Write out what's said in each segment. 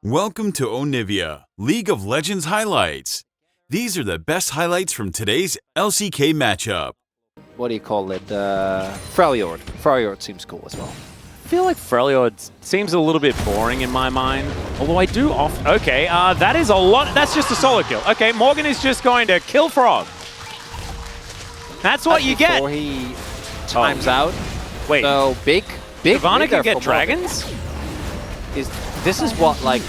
Welcome to Onivia, League of Legends highlights. These are the best highlights from today's LCK matchup. What do you call it? Freljord. Freljord seems cool as well. I feel like Freljord seems a little bit boring in my mind. Although I do okay, that is a lot. That's just a solo kill. Okay, Morgan is just going to kill Frog. That's what you get. Before he times out. Wait. So big Shyvana can get for dragons? This is what, like,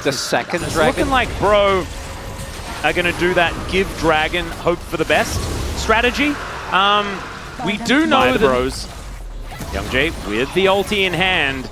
the second It's dragon? looking like Bro are going to do that give dragon hope for the best strategy. We do know that Bros, Young Jay with the ulti in hand,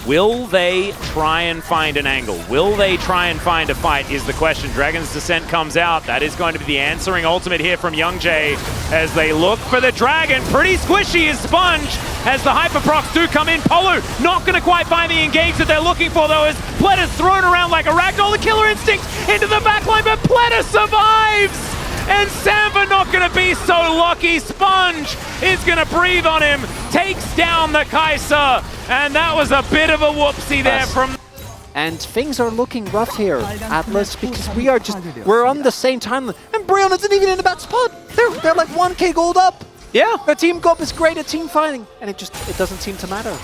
will they try and find an angle? Will they try and find a fight is the question. Dragon's Descent comes out. That is going to be the answering ultimate here from Young Jay as they look for the dragon. Pretty squishy is Sponge as the Hyperprocs do come in. Polu not going to quite find the engage that they're looking for though as Pleta's thrown around like a ragdoll. The Killer Instinct into the backline, but Pleta survives! And Samba not going to be so lucky. Sponge is going to breathe on him, takes down the Kai'Sa, and that was a bit of a whoopsie there from... And things are looking rough here, Atlas, because we're on the same timeline. And BRION isn't even in a bad spot. They're like 1k gold up. Yeah. The team comp is great at team fighting, and it doesn't seem to matter.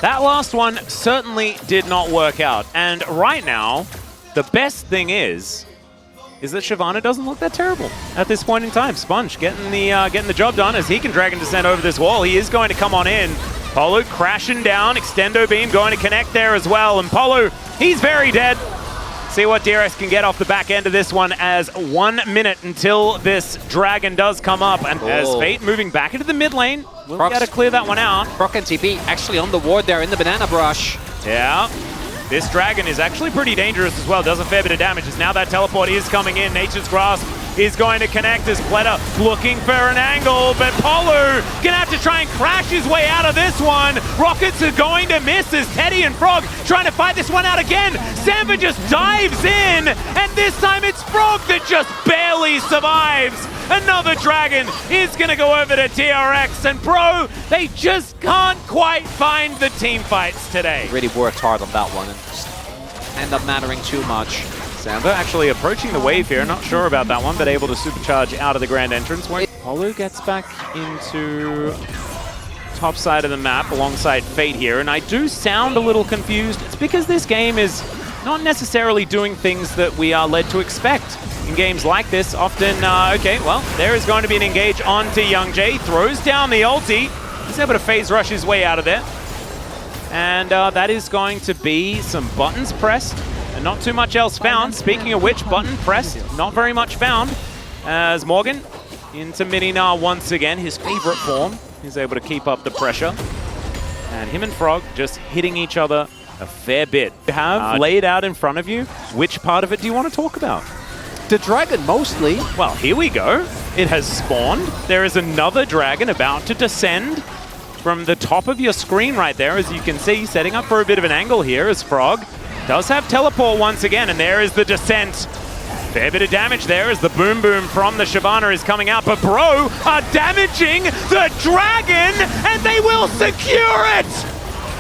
That last one certainly did not work out. And right now, the best thing is that Shyvana doesn't look that terrible at this point in time. Sponge getting the job done as he can drag and descend over this wall. He is going to come on in. Polu crashing down, extendo beam going to connect there as well. And Polu, he's very dead. See what DRX can get off the back end of this one as 1 minute until this dragon does come up. And as Fate moving back into the mid lane, we'll be able to clear that one out. Proc and TP actually on the ward there in the banana brush. Yeah. This dragon is actually pretty dangerous as well. Does a fair bit of damage as now that teleport is coming in. Nature's Grasp is going to connect as Pleta looking for an angle, but Polu gonna have to try and crash his way out of this one. Rockets are going to miss as Teddy and Frog trying to fight this one out again. Samba just dives in, and this time it's Frog that just barely survives. Another dragon is gonna go over to DRX, and Bro, they just can't quite find the team fights today. Really worked hard on that one and just end up mattering too much. Samba actually approaching the wave here, not sure about that one, but able to supercharge out of the grand entrance. Polu gets back into top side of the map alongside Fate here, and I do sound a little confused. It's because this game is not necessarily doing things that we are led to expect. In games like this, often, okay, well, there is going to be an engage onto Young Jay, throws down the ulti, he's able to phase rush his way out of there. And that is going to be some buttons pressed, and not too much else found. Speaking of which, button pressed, not very much found. As Morgan into Mininar once again, his favorite form. He's able to keep up the pressure. And him and Frog just hitting each other a fair bit. You have laid out in front of you. Which part of it do you want to talk about? The dragon, mostly. Well, here we go. It has spawned. There is another dragon about to descend from the top of your screen right there, as you can see, setting up for a bit of an angle here as Frog does have teleport once again, and there is the descent. Fair bit of damage there as the boom boom from the Shyvana is coming out, but Bro are damaging the dragon, and they will secure it!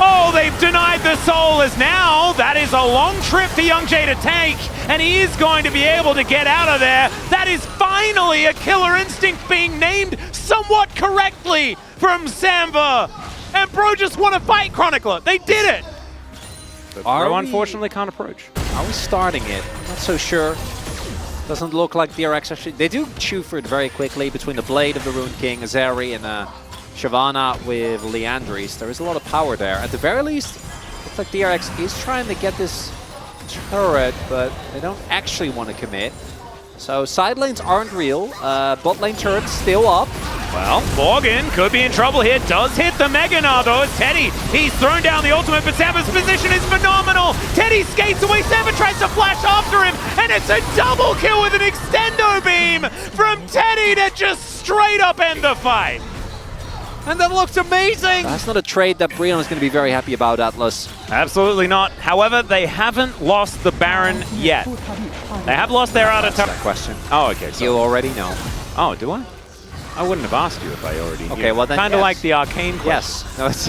Oh, they've denied the soul as now that is a long trip for Young Jay to take, and he is going to be able to get out of there. That is finally a Killer Instinct being named somewhat correctly from Samba. And Bro just want to fight Chronicler. They did it. But Bro unfortunately can't approach. Are we starting it? I'm not so sure. Doesn't look like DRX actually. They do chew for it very quickly between the Blade of the Rune King, Azeri, and Shyvana with Leandris. There is a lot of power there. At the very least, looks like DRX is trying to get this turret, but they don't actually want to commit. So side lanes aren't real. Bot lane turret's still up. Well, Morgan could be in trouble here. Does hit the Mega Gnar though. It's Teddy. He's thrown down the ultimate, but Samba's position is phenomenal. Teddy skates away. Samba tries to flash after him, and it's a double kill with an extendo beam from Teddy to just straight up end the fight. And that looks amazing! That's not a trade that BRION is going to be very happy about, Atlas. Absolutely not. However, they haven't lost the Baron yet. They have lost their out of time. That question. Oh, okay. You already know. Oh, do I? I wouldn't have asked you if I already knew. Okay, well then kind of yes. like the arcane question. Yes. No, it's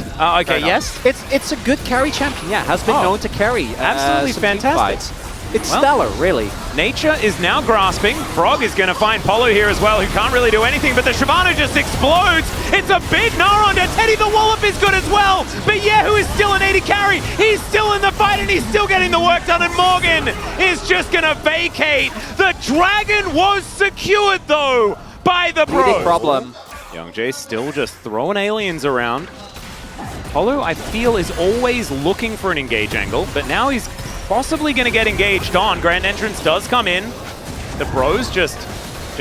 Okay, yes? It's a good carry champion, yeah. Has been known to carry. Absolutely some team fantastic. fights. It's stellar, really. Nature is now grasping. Frog is going to find Polo here as well, who can't really do anything, but the Shyvana just explodes. It's a big gnaw onto Teddy. The wallop is good as well. But yeah, who is still an 80 carry? He's still in the fight and he's still getting the work done, and Morgan is just going to vacate. The dragon was secured, though, by the Big Bros. problem. Young Jay still just throwing aliens around. Polo, I feel, is always looking for an engage angle, but now he's possibly going to get engaged on. Grand Entrance does come in. The Bros just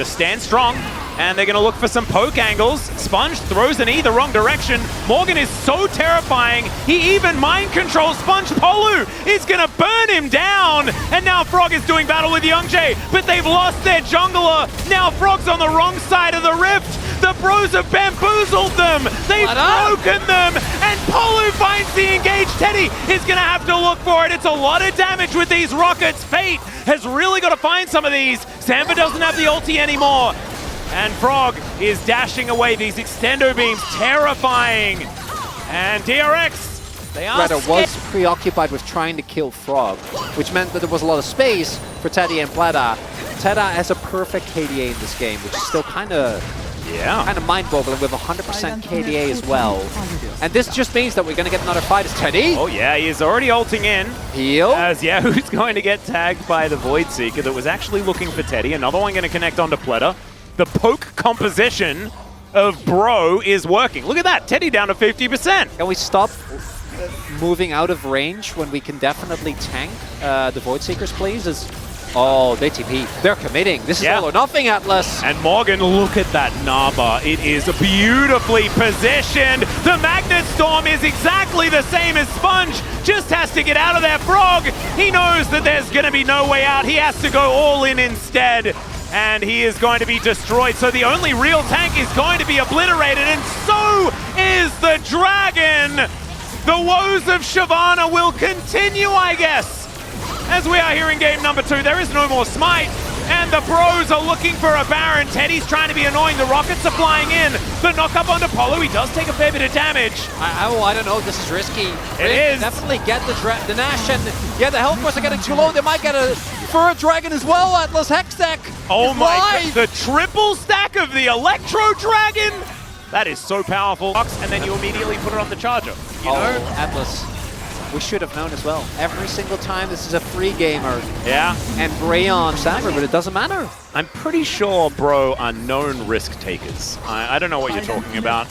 stand strong, and they're going to look for some poke angles. Sponge throws an E the wrong direction. Morgan is so terrifying. He even mind controls Sponge. Polu is going to burn him down, and now Frog is doing battle with Young Jay, but they've lost their jungler. Now Frog's on the wrong side of the rift. The Bros have bamboozled them. They've broken them. And Polu finds the engaged. Teddy is going to have to look for it. It's a lot of damage with these rockets. Fate has really got to find some of these. Samba doesn't have the ulti anymore. And Frog is dashing away. These extendo beams, terrifying. And DRX, they are Redder was preoccupied with trying to kill Frog, which meant that there was a lot of space for Teddy and Pleda. Teda has a perfect KDA in this game, which is still kind of mind-boggling with 100% KDA as well. And this just means that we're going to get another fight as Teddy. Oh yeah, he is already ulting in. Heal. As Yahoo's going to get tagged by the Void Seeker that was actually looking for Teddy. Another one going to connect onto Pleda. The poke composition of Bro is working. Look at that, Teddy down to 50%. Can we stop moving out of range when we can definitely tank the Void Seekers, please? Oh, they TP. They're committing. This is all or nothing, Atlas. And Morgan, look at that Naba. It is beautifully positioned. The Magnet Storm is exactly the same as Sponge. Just has to get out of there. Frog, he knows that there's going to be no way out. He has to go all in instead. And he is going to be destroyed. So the only real tank is going to be obliterated. And so is the Dragon. The woes of Shyvana will continue, I guess. As we are here in game number 2, there is no more smite, and the Bros are looking for a Baron. Teddy's trying to be annoying. The rockets are flying in. The knock-up onto Polo. He does take a fair bit of damage. I don't know. This is risky. It is. Definitely get the Nash, and yeah, the health bars are getting too low. They might get a Fur Dragon as well. Atlas Hex Deck. Oh my god. The triple stack of the Electro Dragon. That is so powerful. And then you immediately put it on the charger. You know? Atlas. We should have known as well. Every single time this is a free gamer. Yeah. And BRION Stammer, but it doesn't matter. I'm pretty sure Bro are known risk takers. I don't know what you're talking about.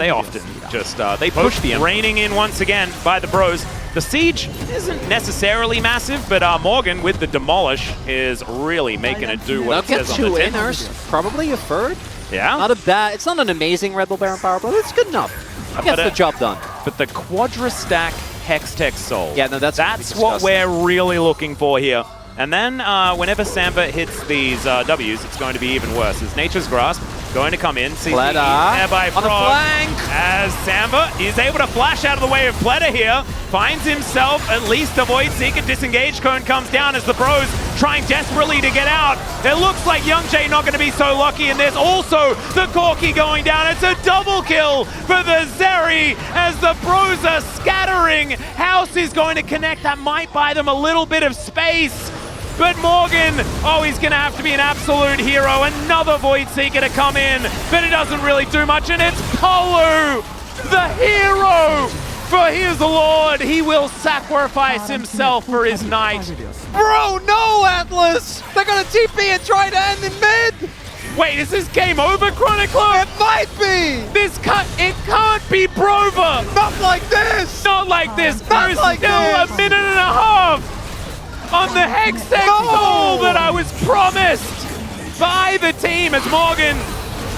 They often just, they push the raining in once again by the Bros. The siege isn't necessarily massive, but Morgan with the demolish is really making it do what it says on the tin. They'll get 2 inners, probably a third. Yeah. Not a bad, it's not an amazing Red Bull Baron power, but it's good enough. It gets the job done. But the Quadra Stack Hextech Soul. Yeah, no, that's what we're really looking for here. And then whenever Samba hits these Ws, it's going to be even worse. As Nature's Grasp going to come in. Pleda there by Frog. on the flank. As Samba is able to flash out of the way of Pleda here. Finds himself at least a Void Seeker. Disengage cone comes down as the Bros trying desperately to get out. It looks like Young Jay not going to be so lucky, and there's also the Corki going down. It's a double kill for the Zeri as the Bros are scattering. House is going to connect. That might buy them a little bit of space. But Morgan, oh, he's going to have to be an absolute hero. Another Void Seeker to come in, but it doesn't really do much, and it's Polu, the hero. For his lord, he will sacrifice himself for his knight. Bro, no, Atlas! They're gonna TP and try to end in mid! Wait, is this game over, Chronicler? It might be! It can't be Brover! Not like this! Not like this! Not There's like still this. a minute and a half on the Hextech Soul that I was promised by the team as Morgan.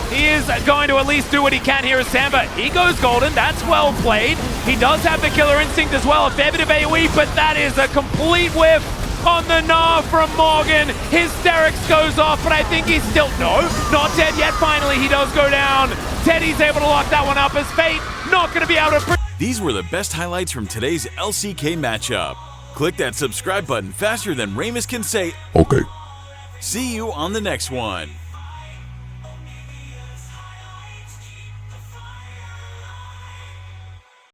He is going to at least do what he can here as Samba. He goes golden, that's well played. He does have the killer instinct as well, a fair bit of AoE, but that is a complete whiff on the gnaw from Morgan. Hysterics goes off, but I think he's still, no, not dead yet. Finally, he does go down. Teddy's able to lock that one up as Fate not going to be able to... These were the best highlights from today's LCK matchup. Click that subscribe button faster than Ramus can say, okay. See you on the next one.